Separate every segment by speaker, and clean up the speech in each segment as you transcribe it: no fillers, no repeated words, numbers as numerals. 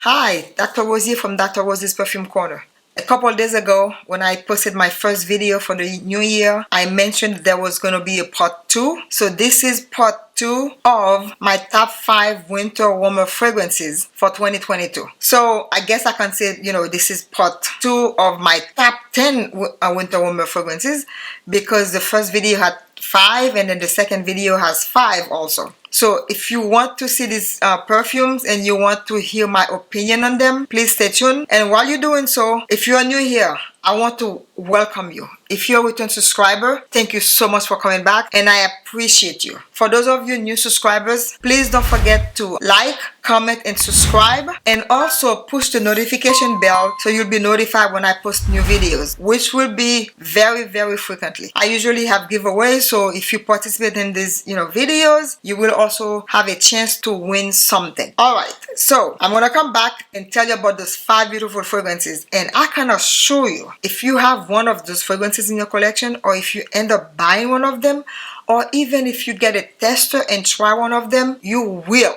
Speaker 1: Hi, Dr. Rosie from Dr. Rosie's Perfume Corner. A couple days ago, when I posted my first video for the new year, I mentioned there was going to be a part 2. So this is part 2 of my top 5 winter warmer fragrances for 2022. So I guess I can say, this is part 2 of my top 10 winter warmer fragrances, because the first video had 5 and then the second video has 5 also. So if you want to see these perfumes and you want to hear my opinion on them, please stay tuned. And while you're doing so, if you're new here, I want to welcome you. If you're a return subscriber, thank you so much for coming back, and I appreciate you. For those of you new subscribers, please don't forget to like, comment, and subscribe, and also push the notification bell so you'll be notified when I post new videos, which will be very, very frequently. I usually have giveaways, so if you participate in these videos, you will also have a chance to win something. Alright, so I'm gonna come back and tell you about those 5 beautiful fragrances, and I can assure you, if you have one of those fragrances in your collection, or if you end up buying one of them, or even if you get a tester and try one of them, you will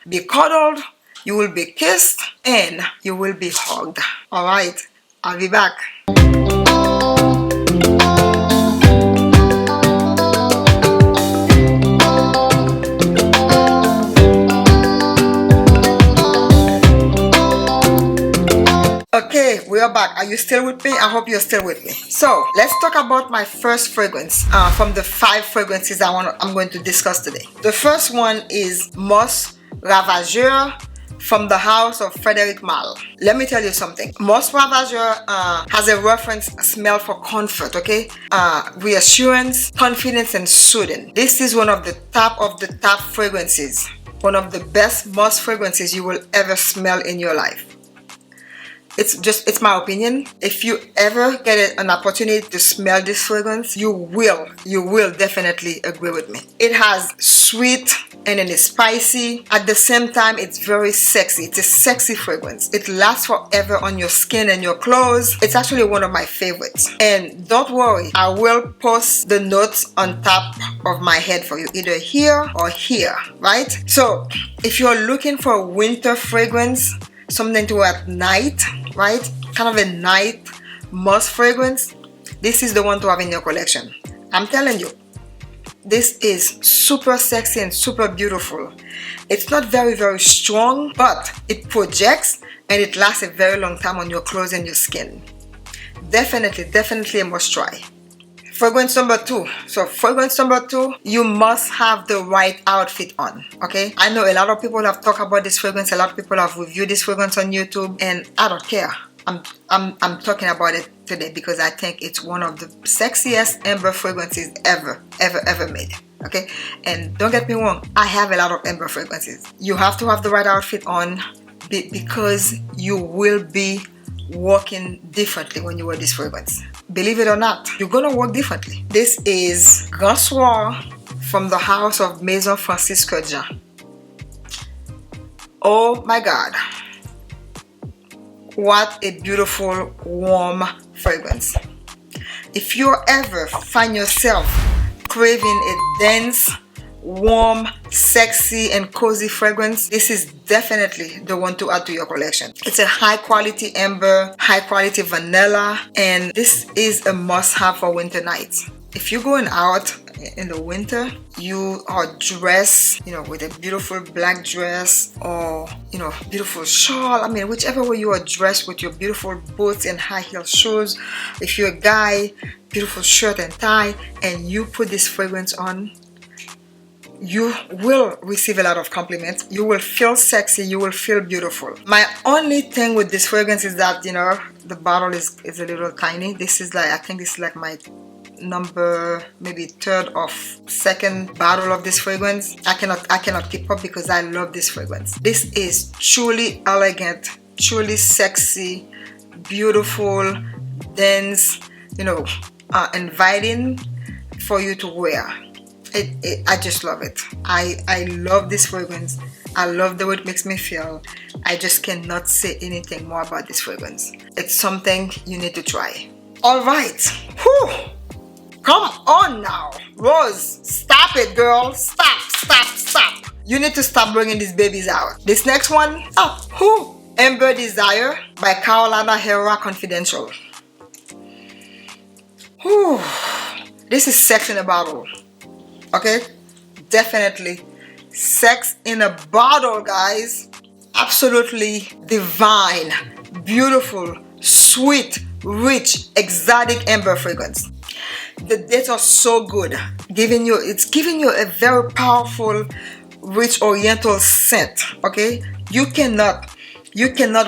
Speaker 1: be cuddled, you will be kissed, and you will be hugged. Alright, I'll be back. Okay, we are back. Are you still with me? I hope you're still with me. So let's talk about my first fragrance from the 5 fragrances I'm going to discuss today. The first one is Musc Ravageur from the house of Frederic Malle. Let me tell you something. Musc Ravageur has a reference smell for comfort, okay? Reassurance, confidence, and soothing. This is one of the top fragrances. One of the best musk fragrances you will ever smell in your life. It's my opinion. If you ever get an opportunity to smell this fragrance, you will definitely agree with me. It has sweet and then it's spicy. At the same time, it's very sexy. It's a sexy fragrance. It lasts forever on your skin and your clothes. It's actually one of my favorites. And don't worry, I will post the notes on top of my head for you, either here or here, right? So if you're looking for a winter fragrance, something to wear at night, right? Kind of a night musk fragrance, this is the one to have in your collection. I'm telling you, this is super sexy and super beautiful. It's not very, very strong, but it projects and it lasts a very long time on your clothes and your skin. Definitely a must try. Fragrance number 2. So fragrance number 2, you must have the right outfit on, okay? I know a lot of people have talked about this fragrance, a lot of people have reviewed this fragrance on YouTube, and I don't care. I'm talking about it today because I think it's one of the sexiest amber fragrances ever made, okay? And don't get me wrong, I have a lot of amber fragrances. You have to have the right outfit on because you will be walking differently when you wear this fragrance. Believe it or not, you're gonna work differently. This is Soir from the house of Maison Kurkdjian. Oh my God, what a beautiful warm fragrance. If you ever find yourself craving a dense, warm, sexy, and cozy fragrance, this is definitely the one to add to your collection. It's a high quality amber, high quality vanilla, and this is a must have for winter nights. If you're going out in the winter, you are dressed, with a beautiful black dress or, beautiful shawl. I mean, whichever way you are dressed with your beautiful boots and high heel shoes. If you're a guy, beautiful shirt and tie, and you put this fragrance on, you will receive a lot of compliments. You will feel sexy. You will feel beautiful. My only thing with this fragrance is that, the bottle is a little tiny. This is I think this is like my number, maybe 3rd or 2nd bottle of this fragrance. I cannot keep up because I love this fragrance. This is truly elegant, truly sexy, beautiful, dense, inviting for you to wear. I just love it. I love this fragrance. I love the way it makes me feel. I just cannot say anything more about this fragrance. It's something you need to try. Alright. Whew. Come on now. Rose, stop it, girl. Stop. You need to stop bringing these babies out. This next one, who? Amber Desire by Carolina Herrera Confidential. Whew. This is sex in a bottle. Okay? Definitely sex in a bottle, guys. Absolutely divine, beautiful, sweet, rich, exotic amber fragrance. The dates are so good. It's giving you a very powerful, rich oriental scent. Okay? You cannot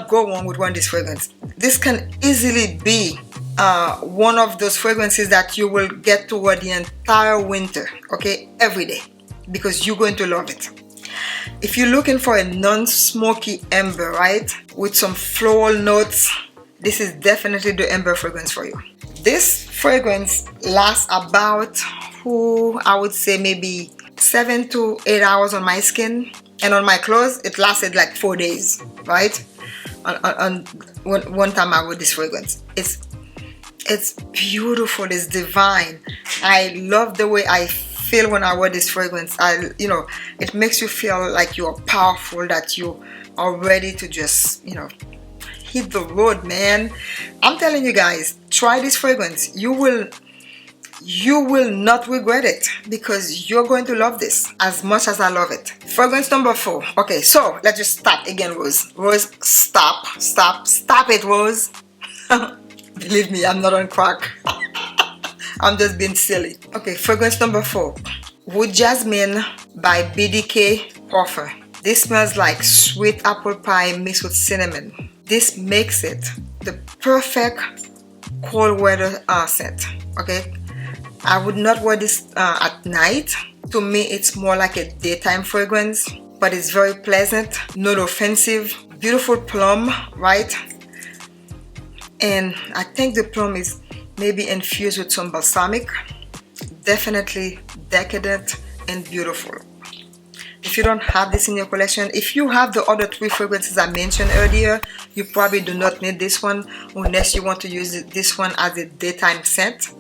Speaker 1: go wrong with one of these fragrances. This can easily be one of those fragrances that you will get toward the entire winter, okay, every day, because you're going to love it. If you're looking for a non-smoky amber, right, with some floral notes, this is definitely the amber fragrance for you. This fragrance lasts about, I would say maybe 7 to 8 hours on my skin, and on my clothes it lasted like 4 days, right? On one time I wore this fragrance. It's beautiful, it's divine. I love the way I feel when I wear this fragrance. It makes you feel like you're powerful, that you are ready to just, hit the road, man. I'm telling you guys, try this fragrance. You will not regret it, because you're going to love this as much as I love it. Fragrance number 4. Okay, so let's just stop again, Rose. Rose, stop it, Rose. Believe me, I'm not on crack. I'm just being silly. Okay, fragrance number 4. Wood Jasmine by BDK Parfum. This smells like sweet apple pie mixed with cinnamon. This makes it the perfect cold weather scent. Okay, I would not wear this at night. To me, it's more like a daytime fragrance, but it's very pleasant, not offensive. Beautiful plum, right? And I think the plum is maybe infused with some balsamic. Definitely decadent and beautiful. If you don't have this in your collection, if you have the other 3 fragrances I mentioned earlier, you probably do not need this one unless you want to use this one as a daytime scent.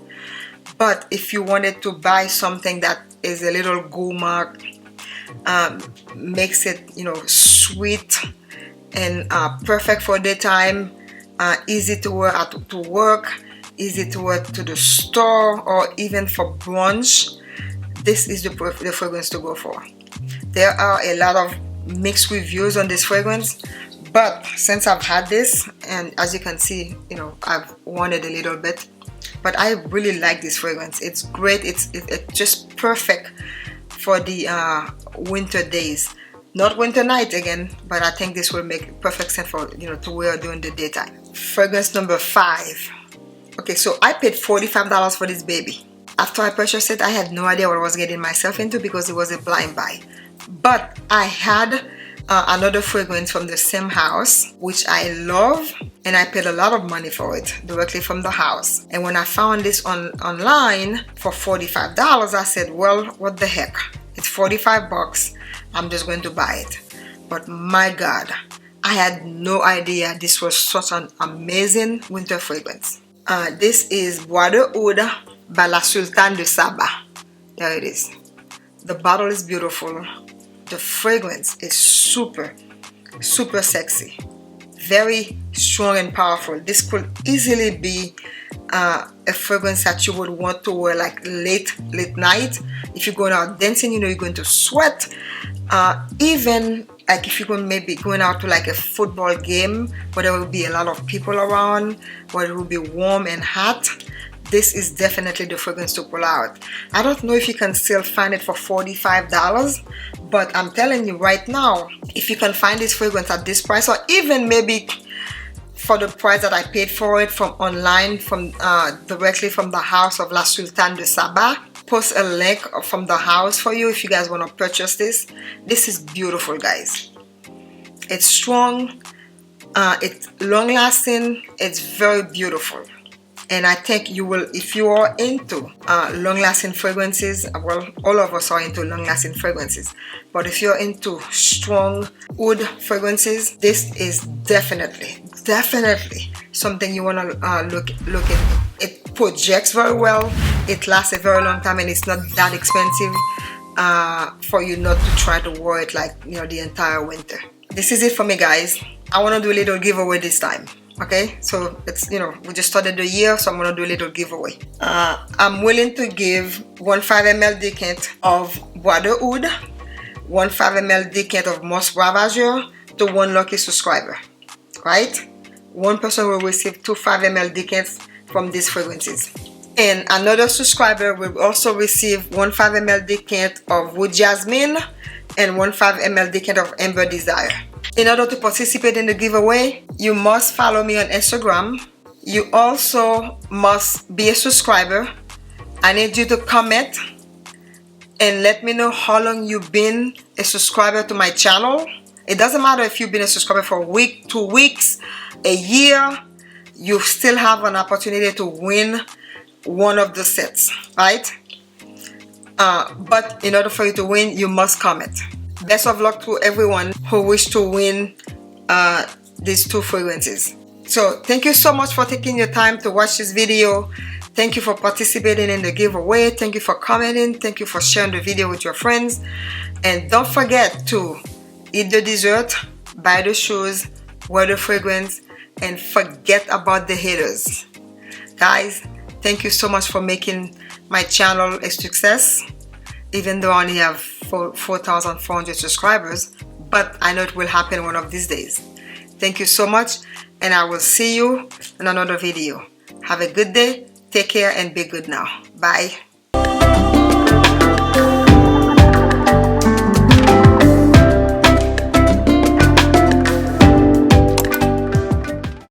Speaker 1: But if you wanted to buy something that is a little gourmand, makes it, sweet and perfect for daytime, easy to wear to work, easy to wear to the store, or even for brunch, this is the fragrance to go for. There are a lot of mixed reviews on this fragrance, but since I've had this, and as you can see, I've worn it a little bit, but I really like this fragrance. It's great. It's just perfect for the winter days. Not winter night again, but I think this will make perfect sense for to wear during the daytime. Fragrance number 5. Okay, so I paid $45 for this baby. After I purchased it, I had no idea what I was getting myself into, because it was a blind buy. But I had another fragrance from the same house, which I love, and I paid a lot of money for it directly from the house. And when I found this online for $45, I said, well, what the heck? It's 45 bucks. I'm just going to buy it. But my God, I had no idea this was such an amazing winter fragrance. This is Bois De Oud by La Sultane de Saba. There it is. The bottle is beautiful. The fragrance is super sexy. Very strong and powerful. This could easily be a fragrance that you would want to wear like late night. If you're going out dancing, you're going to sweat. Even like if you're maybe going out to like a football game where there will be a lot of people around, where it will be warm and hot, this is definitely the fragrance to pull out. I don't know if you can still find it for $45, but I'm telling you right now, if you can find this fragrance at this price, or even maybe for the price that I paid for it from online, from directly from the house of La Sultane de Saba, post a link from the house for you if you guys want to purchase this. This is beautiful, guys. It's strong, it's long lasting, it's very beautiful. And I think you will, if you are into long-lasting fragrances, well, all of us are into long-lasting fragrances, but if you're into strong wood fragrances, this is definitely something you want to look into. It projects very well, it lasts a very long time, and it's not that expensive. for you not to try to wear it like, you know, the entire winter. This is it for me, guys. I want to do a little giveaway this time. Okay, so it's, you know, we just started the year, so I'm gonna do a little giveaway. I'm willing to give 1 5 ml decant of Bois De Oud, 1 5 ml decant of Musc Ravageur to 1 lucky subscriber. Right? One person will receive 2 5 ml decants from these fragrances. And another subscriber will also receive 1 5 ml decant of Wood Jasmine and 1 5 ml decant of Amber Desire. In order to participate in the giveaway, you must follow me on Instagram. You also must be a subscriber. I need you to comment and let me know how long you've been a subscriber to my channel. It doesn't matter if you've been a subscriber for a week, 2 weeks, a year, you still have an opportunity to win one of the sets, right? But in order for you to win, you must comment. Best of luck to everyone who wish to win these 2 fragrances. So thank you so much for taking your time to watch this video. Thank you for participating in the giveaway. Thank you for commenting. Thank you for sharing the video with your friends. And don't forget to eat the dessert, buy the shoes, wear the fragrance, and forget about the haters. Guys, thank you so much for making my channel a success. Even though I only have 4,400 subscribers, but I know it will happen one of these days. Thank you so much, and I will see you in another video. Have a good day, take care, and be good now. Bye.